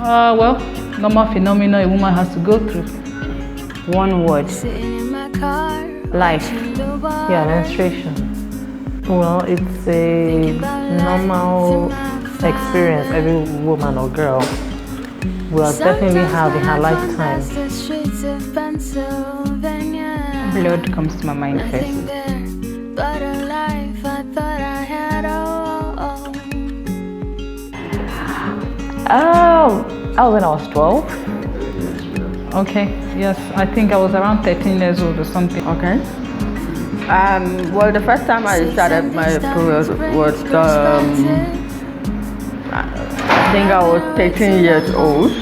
Well, normal phenomena a woman has to go through. One word. Life. Yeah, menstruation. Well, it's a normal experience every woman or girl will definitely have in her lifetime. Blood comes to my mind first. That was when I was 12. Okay, yes, I think I was around 13 years old or something. Okay. Well, the first time I started my period was, I think I was 13 years old.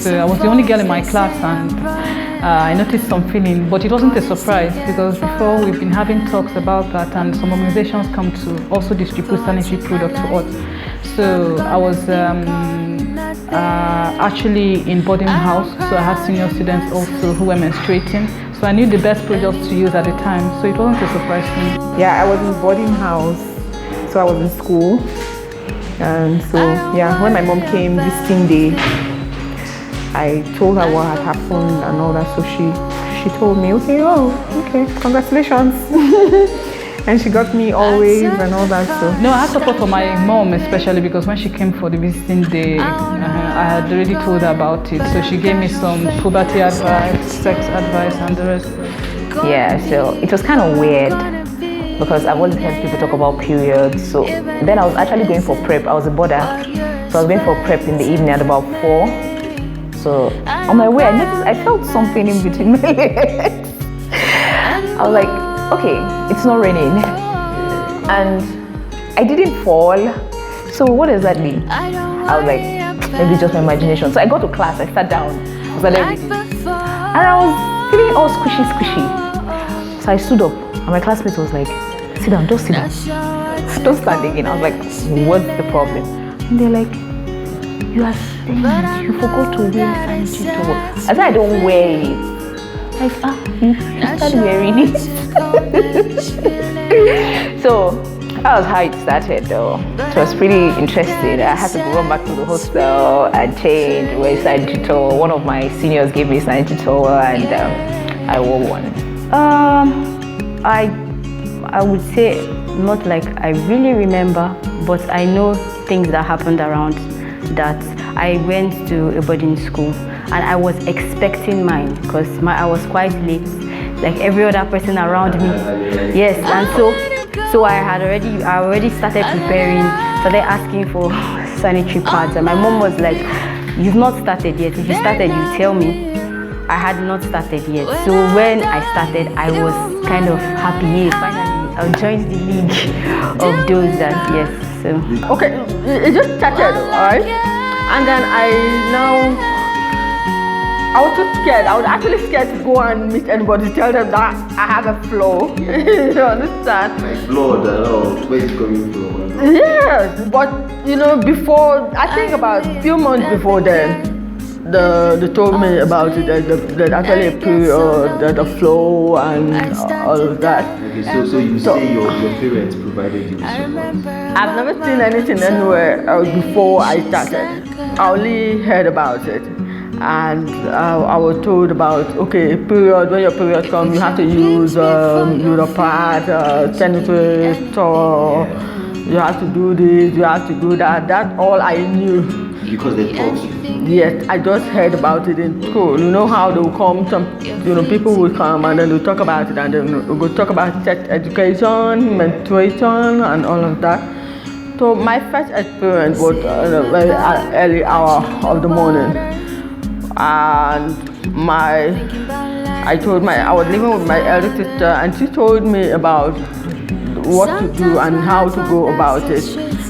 So I was the only girl in my class, and I noticed some feeling, but it wasn't a surprise because before we've been having talks about that, and some organizations come to also distribute sanitary products to us. So I was actually in boarding house, so I had senior students also who were menstruating. So I knew the best products to use at the time, so it wasn't a surprise to me. Yeah, I was in boarding house, so I was in school. And so, yeah, when my mom came visiting day, I told her what had happened and all that. So she told me, okay, congratulations. And she got me always and all that. So no, I had support for my mom, especially because when she came for the visiting day, I had already told her about it. So she gave me some puberty advice, sex advice, and the rest. Yeah, so it was kind of weird because I've always heard people talk about periods. So then I was actually going for prep. I was a boarder, so I was going for prep in the evening at about 4. So on my way, I noticed I felt something in between my legs. I was like, okay, it's not raining, and I didn't fall. So what does that mean? I was like, maybe it's just my imagination. So I got to class, I sat down, I started reading, and I was feeling all squishy. So I stood up, and my classmate was like, sit down, just sit down. Don't stand again. I was like, what's the problem? And they're like, you are saying you forgot to wear sanitary towel. I said, I don't wear it. Like, you started wearing it. So that was how it started though. It was pretty interesting. I had to run back to the hostel and change, wear sanitary towel. One of my seniors gave me a sanitary towel and I wore one. I would say not like I really remember, but I know things that happened around that. I went to a boarding school and I was expecting mine because I was quite late, like every other person around me. Yes, and so I already started preparing, started asking for sanitary pads, and my mom was like, "You've not started yet. If you started, you tell me." I had not started yet. So when I started, I was kind of happy. Yes, finally, I joined the league of those that, yes. So. Okay, it just started, alright? And then I was too scared. I was actually scared to go and meet anybody, tell them that I have a flow. You understand? Like blood, where it's coming from. Yes, but before, I think about a few months before then, they told me about it, that actually a period, that the flow and all of that. Okay, so you say your parents provided you with support? I've never seen anything anywhere before I started. I only heard about it. And I was told about, okay, period, when your period comes, you have to use pad, sanitary towel, you have to do this, you have to do that. That's all I knew. Because they taught you? Yes, I just heard about it in school. You know how they'll come, people will come and then they'll talk about it, and then we'll talk about sex education, menstruation, and all of that. So my first experience was at a very early hour of the morning. And I was living with my elder sister, and she told me about what to do and how to go about it,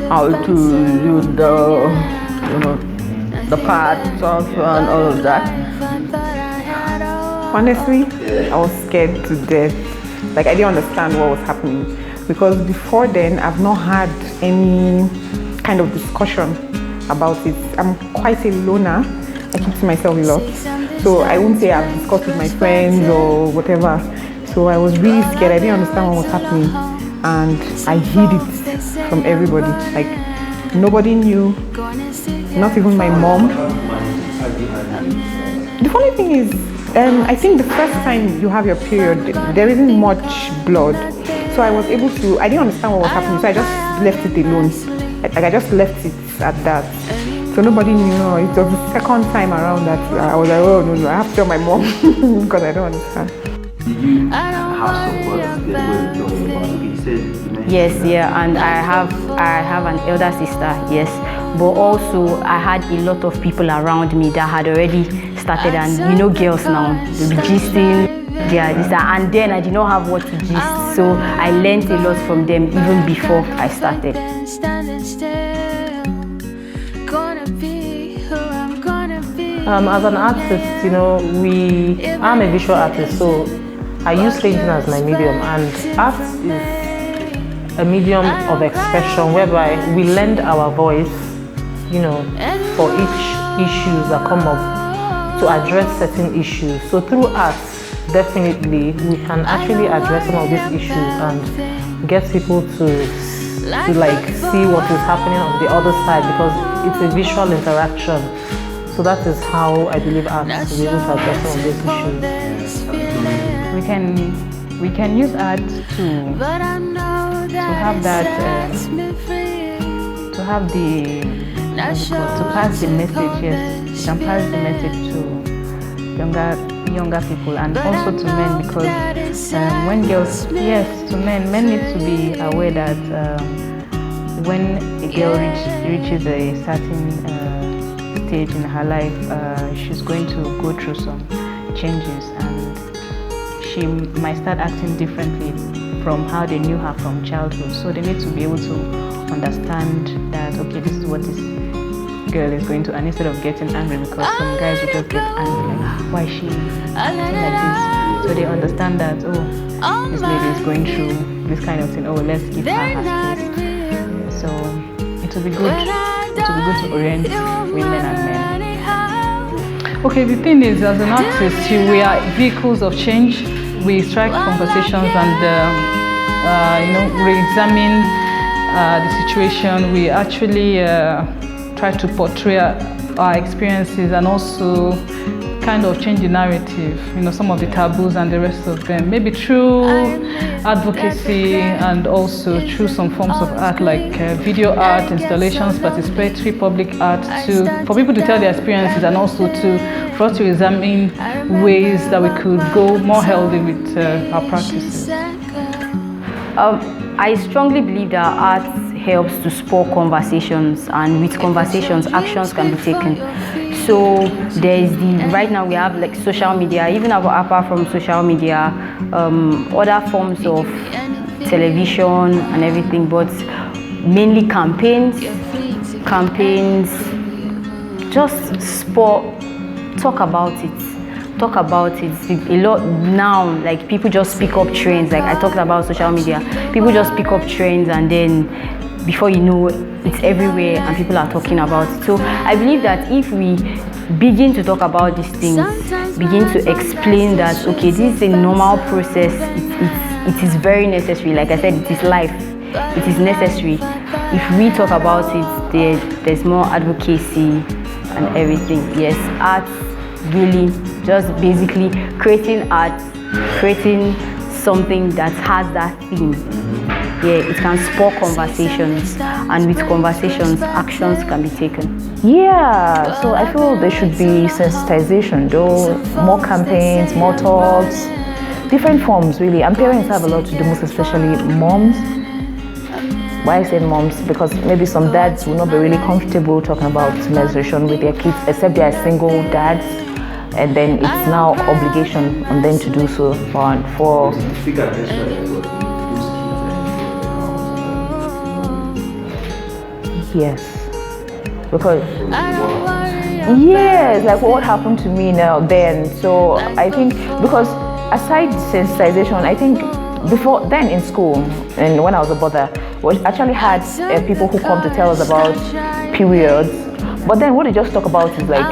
how to use the pads and all of that. honestly, I was scared to death. Like, I didn't understand what was happening, because before then I've not had any kind of discussion about it. I'm quite a loner. I keep to myself a lot, so I wouldn't say I've discussed with my friends or whatever. So I was really scared. I didn't understand what was happening, and I hid it from everybody. Like, Nobody knew, not even my mom. The funny thing is, I think the first time you have your period, there isn't much blood. So I was able to, I didn't understand what was happening, so I just left it alone. Like I just left it at that. So nobody knew. It was the second time around that I was like, oh no, I have to tell my mom because I don't understand. Did you have someone that were talking about it? You said you mentioned Yes, that. yeah, and I have an elder sister, yes. But also I had a lot of people around me that had already started, and you know girls now, they'll be gisting, and then I did not have what to gist, so I learned a lot from them even before I started. As an artist, you know, I'm a visual artist, so I use painting as my medium, and art is a medium of expression whereby we lend our voice, you know, for each issues that come up to address certain issues. So through art, definitely we can actually address some of these issues and get people to like see what is happening on the other side, because it's a visual interaction. So that is how I believe art will be able to address some of these issues. We can use art to have that to pass the message. Yes, you can pass the message to younger people, and also to men, because when girls, yes, to men need to be aware that when a girl reaches a certain stage in her life, she's going to go through some changes, and she might start acting differently from how they knew her from childhood. So they need to be able to understand that, okay, this is what this girl is going to, and instead of getting angry, because some guys will just get angry, like, why is she acting like this? So they understand that, oh, this lady is going through this kind of thing, oh, let's give her her space. So it will be good to orient women and men. Okay, the thing is, as an artist, we are vehicles of change. We strike conversations and re-examine the situation. We actually try to portray our experiences and also kind of change the narrative, some of the taboos and the rest of them. Maybe through advocacy and also through some forms of art like video art, installations, participatory public art, for people to tell their experiences, and also for us to examine ways that we could go more healthy with our practices. I strongly believe that art helps to spur conversations, and with conversations, actions can be taken. So right now we have like social media, even apart from social media, other forms of television and everything, but mainly campaigns, just talk about it. A lot now, like people just pick up trends. Like I talked about social media, people just pick up trends, and then before you know, it's everywhere and people are talking about it. So I believe that if we begin to talk about these things, begin to explain that, okay, this is a normal process, it is very necessary. Like I said, it is life, it is necessary. If we talk about it, there's more advocacy and everything. Yes, art really just basically creating art, creating something that has that theme. Yeah, it can spur conversations, and with conversations, actions can be taken. Yeah, so I feel there should be sensitization, though, more campaigns, more talks, different forms really. And parents have a lot to do, most especially moms. Why I say moms? Because maybe some dads will not be really comfortable talking about menstruation with their kids, except they are single dads, and then it's now obligation on them to do so for yes, because yes, like what happened to me now then. So I think, because aside sensitization, I think before then in school and when I was a brother, we actually had people who come to tell us about periods, but then what they just talk about is like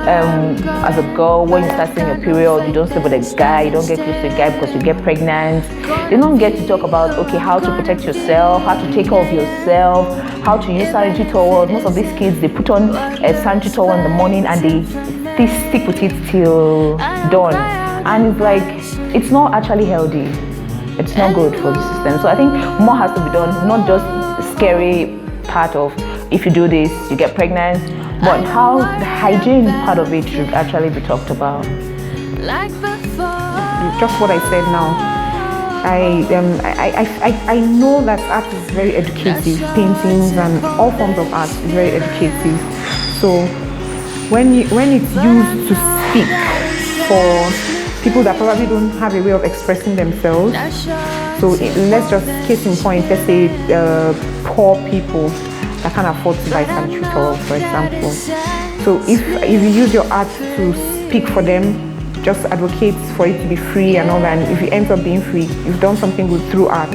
as a girl, when you start seeing your period, you don't sleep with a guy, you don't get close to a guy because you get pregnant. They don't get to talk about, okay, how to protect yourself, how to take care of yourself, how to use sanitary towels. Most of these kids, they put on a sanitary towel in the morning and they stick with it till dawn. And it's like, it's not actually healthy. It's not good for the system. So I think more has to be done, not just the scary part of if you do this, you get pregnant, but how the hygiene part of it should actually be talked about. Just what I said now. I know that art is very educative. Paintings and all forms of art is very educative. So when it's used to speak for people that probably don't have a way of expressing themselves. So let's just case in point, let's say poor people that can't afford to buy sanitary towels, for example. So if you use your art to speak for them, just advocate for it to be free and all that, and if it ends up being free, you've done something good through art.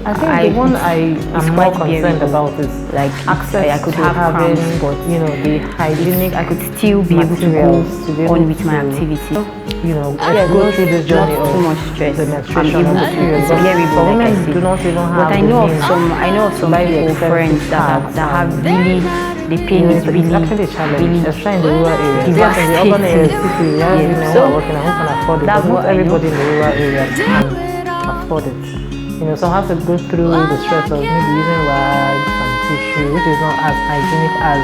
I think the one I am more concerned about is like access I could to have having, cramps, but the hygienic. I could still be able to go on with my activity. Go through this journey of too much stress. the menstruation I'm of the able period. to But bearable, some like I women said. do not even have. But I know of some people, friends that have really, the pain is really, it's actually a challenge, really especially in the rural areas. Yes, in the urban devastating. areas, city, who are working and who can afford it. That's But what not I know. everybody in the rural areas can afford it. Some have to go through the stress of maybe using rags and tissue, which is not as hygienic as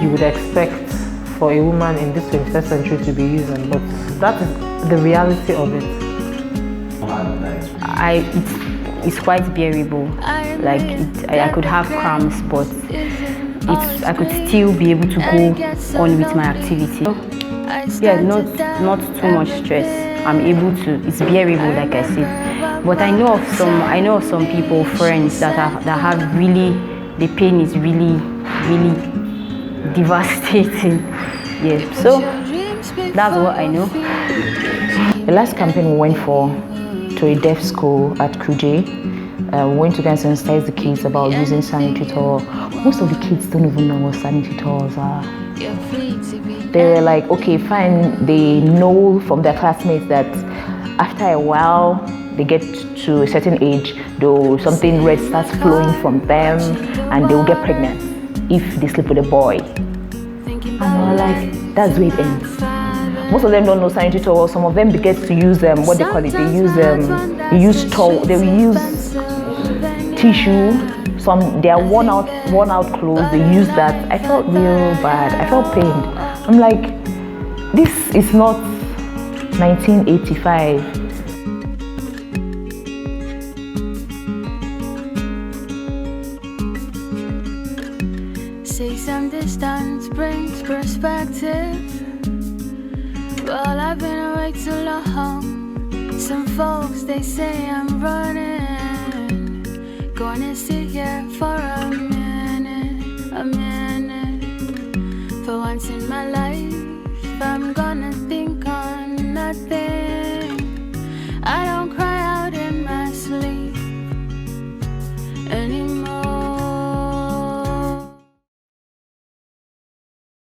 you would expect for a woman in this 21st century to be using. But that is the reality of it. It's quite bearable. Like I could have cramps, but I could still be able to go on with my activity. Yeah, not too much stress. I'm able to. It's bearable, like I said. But I know of some people, friends that have really, the pain is really, really devastating. Yeah. So that's what I know. The last campaign we went for to a deaf school at Kuje, we went to go and sensitize the kids about using sanitary towels. Most of the kids don't even know what sanitary towels are. They were like, okay, fine. They know from their classmates that after a while, they get to a certain age, though something red starts flowing from them, and they will get pregnant if they sleep with a boy. And we're like, that's where it ends. Most of them don't know sanitary towels. Some of them get to use what they call it. They use towel. They will use tissue. Some they are worn out clothes. They use that. I felt real bad. I felt pained. I'm like, this is not 1985. Say some distance brings perspective. Well, I've been awake too long. Some folks, they say I'm running. Gonna sit here for a minute. For once in my life,